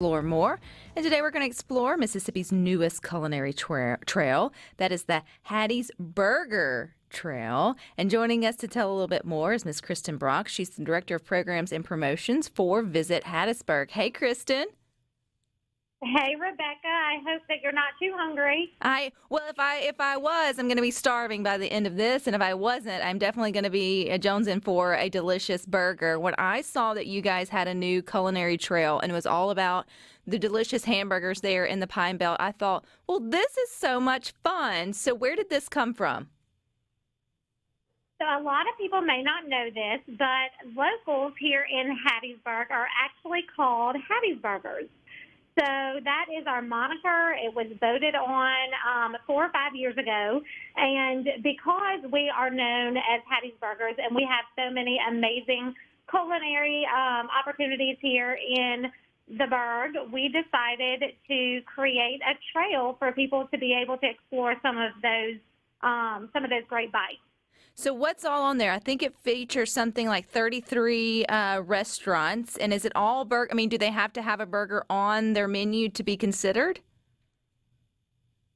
Explore more. And today we're going to explore Mississippi's newest culinary trail. That is the Hattiesburger Trail. And joining us to tell a little bit more is Miss Kristen Brock. She's the Director of Programs and Promotions for Visit Hattiesburg. Hey, Kristen. Hey, Rebecca. I hope that you're not too hungry. If I was, I'm going to be starving by the end of this, and if I wasn't, I'm definitely going to be jonesing for a delicious burger. When I saw that you guys had a new culinary trail and it was all about the delicious hamburgers there in the Pine Belt, I thought, well, this is so much fun. So where did this come from? So a lot of people may not know this, but locals here in Hattiesburg are actually called Hattiesburgers. So that is our moniker. It was voted on 4 or 5 years ago. And because we are known as Hattiesburgers and we have so many amazing culinary opportunities here in the Burg, we decided to create a trail for people to be able to explore some of those great bites. So what's all on there? I think it features something like 33 restaurants. And is it all burger? I mean, do they have to have a burger on their menu to be considered?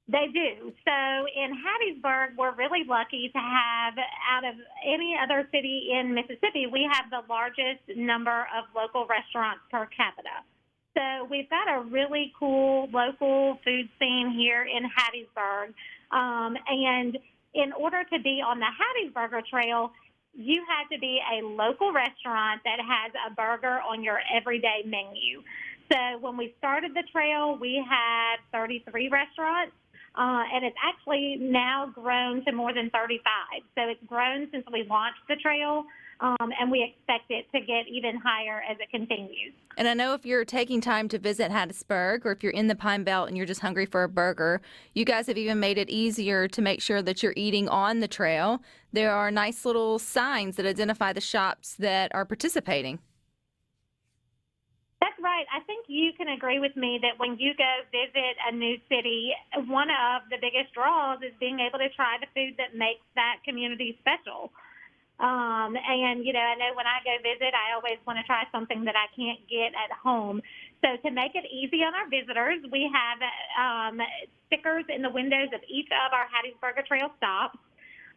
They do. So in Hattiesburg, we're really lucky to have, out of any other city in Mississippi, we have the largest number of local restaurants per capita. So we've got a really cool local food scene here in Hattiesburg. And in order to be on the Hattiesburger Trail, you had to be a local restaurant that has a burger on your everyday menu. So when we started the trail, we had 33 restaurants, and it's actually now grown to more than 35. So it's grown since we launched the trail, and we expect it to get even higher as it continues. And I know if you're taking time to visit Hattiesburg, or if you're in the Pine Belt and you're just hungry for a burger, you guys have even made it easier to make sure that you're eating on the trail. There are nice little signs that identify the shops that are participating. That's right. I think you can agree with me that when you go visit a new city, one of the biggest draws is being able to try the food that makes that community special. And, you know, I know when I go visit, I always want to try something that I can't get at home. So to make it easy on our visitors, we have stickers in the windows of each of our Hattiesburger Trail stops.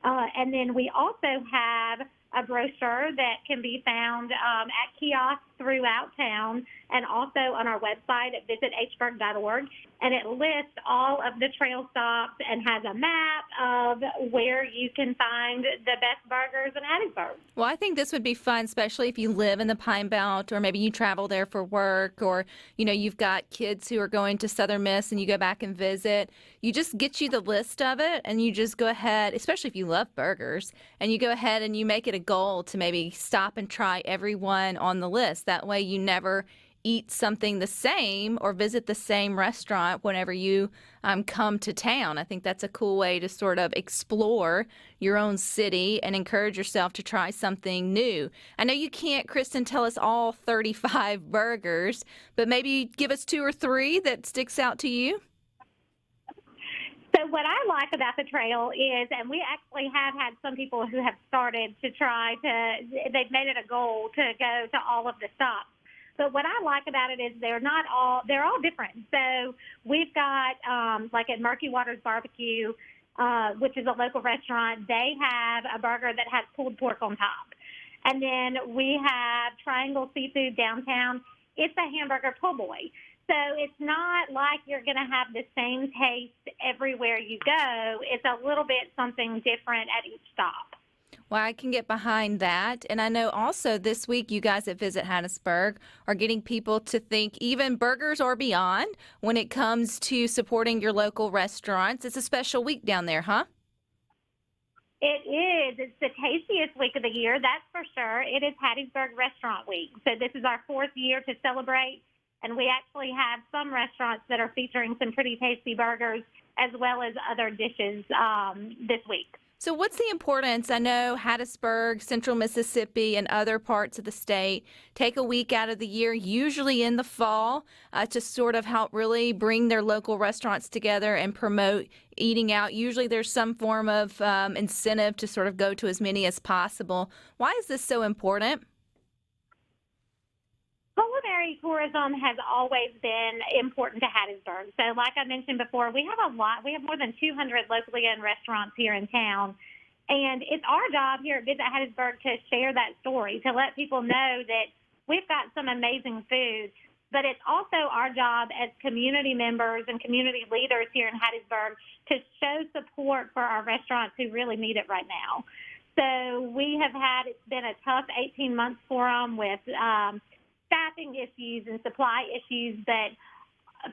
And then we also have a brochure that can be found at kiosks throughout town and also on our website at visithburg.org. And it lists all of the trail stops and has a map of where you can find the best burgers in Hattiesburg. Well, I think this would be fun, especially if you live in the Pine Belt, or maybe you travel there for work, or, you know, you've got kids who are going to Southern Miss and you go back and visit. You just get you the list of it and you just go ahead, especially if you love burgers, and you go ahead and you make it a goal to maybe stop and try every one on the list. That way you never eat something the same or visit the same restaurant whenever you come to town. I think that's a cool way to sort of explore your own city and encourage yourself to try something new. I know you can't, Kristen, tell us all 35 burgers, but maybe give us 2 or 3 that sticks out to you. So what I like about the trail is, and we actually have had some people who have started to they've made it a goal to go to all of the stops. But what I like about it is they're all different. So we've got, like at Murky Waters Barbecue, which is a local restaurant, they have a burger that has pulled pork on top. And then we have Triangle Seafood downtown. It's a hamburger po' boy. So it's not like you're going to have the same taste everywhere you go. It's a little bit something different at each stop. Well, I can get behind that. And I know also this week you guys at Visit Hattiesburg are getting people to think even burgers or beyond when it comes to supporting your local restaurants. It's a special week down there, huh? It is. It's the tastiest week of the year, that's for sure. It is Hattiesburg Restaurant Week. So this is our 4th year to celebrate. And we actually have some restaurants that are featuring some pretty tasty burgers as well as other dishes this week. So what's the importance? I know Hattiesburg, Central Mississippi, and other parts of the state take a week out of the year, usually in the fall, to sort of help really bring their local restaurants together and promote eating out. Usually there's some form of incentive to sort of go to as many as possible. Why is this so important? Culinary tourism has always been important to Hattiesburg. So like I mentioned before, we have a lot. We have more than 200 locally owned restaurants here in town. And it's our job here at Visit Hattiesburg to share that story, to let people know that we've got some amazing food. But it's also our job as community members and community leaders here in Hattiesburg to show support for our restaurants who really need it right now. So it's been a tough 18 months for them with staffing issues and supply issues, but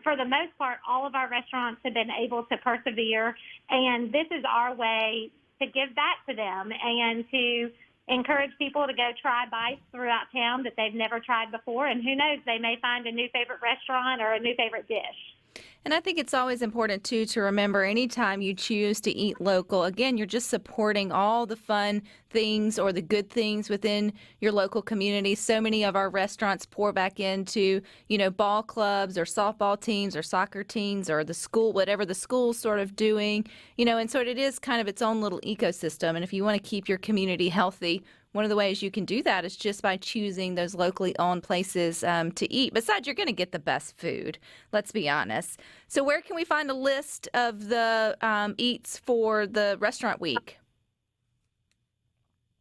for the most part, all of our restaurants have been able to persevere, and this is our way to give back to them and to encourage people to go try bites throughout town that they've never tried before, and who knows, they may find a new favorite restaurant or a new favorite dish. And I think it's always important, too, to remember anytime you choose to eat local, again, you're just supporting all the fun things or the good things within your local community. So many of our restaurants pour back into, ball clubs or softball teams or soccer teams or the school, whatever the school's sort of doing, and so it is kind of its own little ecosystem. And if you want to keep your community healthy, one of the ways you can do that is just by choosing those locally owned places to eat. Besides, you're going to get the best food, let's be honest. So where can we find a list of the eats for the restaurant week?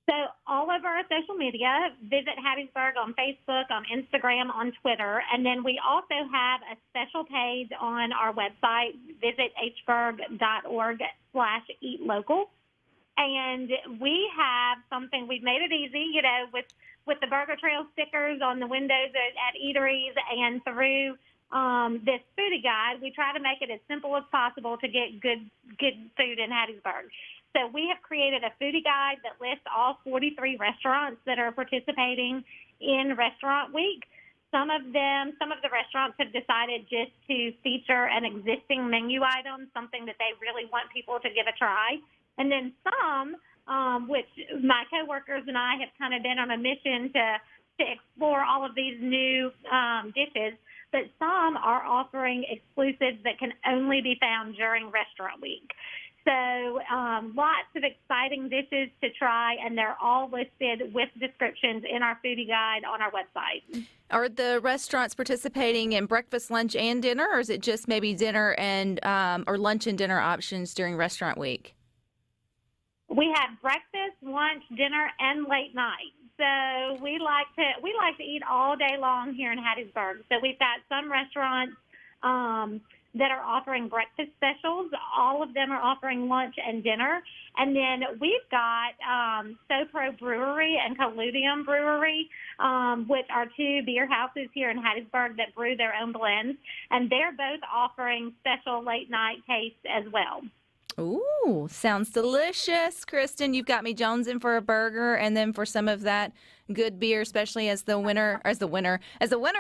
So all over our social media, Visit Hattiesburg on Facebook, on Instagram, on Twitter. And then we also have a special page on our website, visithburg.org/eatlocal. And we have something, we've made it easy, with the Burger Trail stickers on the windows at eateries and through this foodie guide. We try to make it as simple as possible to get good food in Hattiesburg. So we have created a foodie guide that lists all 43 restaurants that are participating in Restaurant Week. Some of the restaurants have decided just to feature an existing menu item, something that they really want people to give a try. And then some, which my coworkers and I have kind of been on a mission to explore all of these new dishes, but some are offering exclusives that can only be found during Restaurant Week. So lots of exciting dishes to try, and they're all listed with descriptions in our foodie guide on our website. Are the restaurants participating in breakfast, lunch, and dinner, or is it just maybe dinner and or lunch and dinner options during Restaurant Week? We have breakfast, lunch, dinner, and late night. So we like to eat all day long here in Hattiesburg. So we've got some restaurants that are offering breakfast specials. All of them are offering lunch and dinner. And then we've got SoPro Brewery and Colludium Brewery, which are two beer houses here in Hattiesburg that brew their own blends. And they're both offering special late night tastes as well. Ooh, sounds delicious. Kristen, you've got me jonesing for a burger and then for some of that good beer, especially as the winter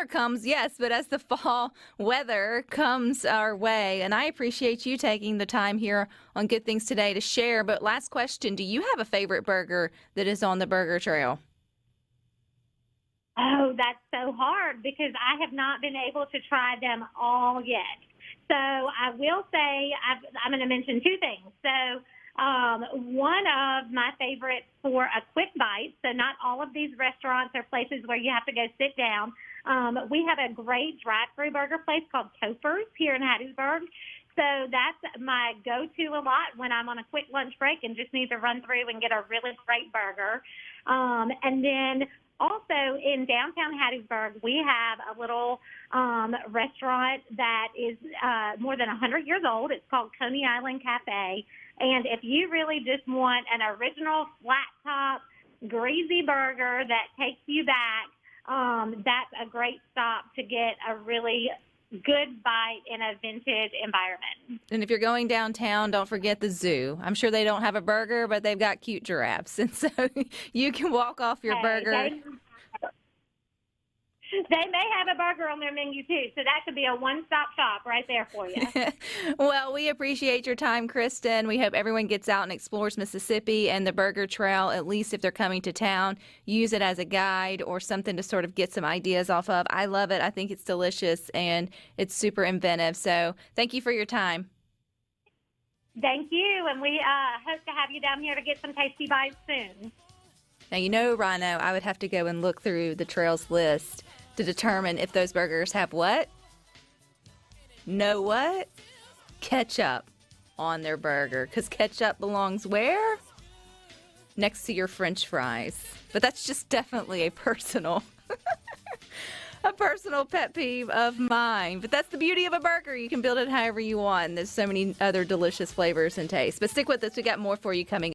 comes, yes, but as the fall weather comes our way. And I appreciate you taking the time here on Good Things Today to share. But last question, do you have a favorite burger that is on the Burger Trail? Oh, that's so hard because I have not been able to try them all yet. So I will say I'm going to mention two things. So one of my favorites for a quick bite, so not all of these restaurants are places where you have to go sit down. We have a great drive-through burger place called Topher's here in Hattiesburg. So that's my go-to a lot when I'm on a quick lunch break and just need to run through and get a really great burger. And then also in downtown Hattiesburg, we have a little restaurant that is more than 100 years old. It's called Coney Island Cafe. And if you really just want an original flat-top, greasy burger that takes you back, that's a great stop to get a really good bite in a vintage environment. And if you're going downtown, don't forget the zoo. I'm sure they don't have a burger, but they've got cute giraffes. And so you can walk off your burger. They may have a burger on their menu, too, so that could be a one-stop shop right there for you. Well, we appreciate your time, Kristen. We hope everyone gets out and explores Mississippi and the Burger Trail, at least if they're coming to town. Use it as a guide or something to sort of get some ideas off of. I love it. I think it's delicious, and it's super inventive. So thank you for your time. Thank you, and we hope to have you down here to get some tasty bites soon. Now, Rhino, I would have to go and look through the trails list to determine if those burgers have what? Know what? Ketchup on their burger. Because ketchup belongs where? Next to your French fries. But that's just definitely a personal pet peeve of mine. But that's the beauty of a burger. You can build it however you want. There's so many other delicious flavors and tastes. But stick with us. We got more for you coming.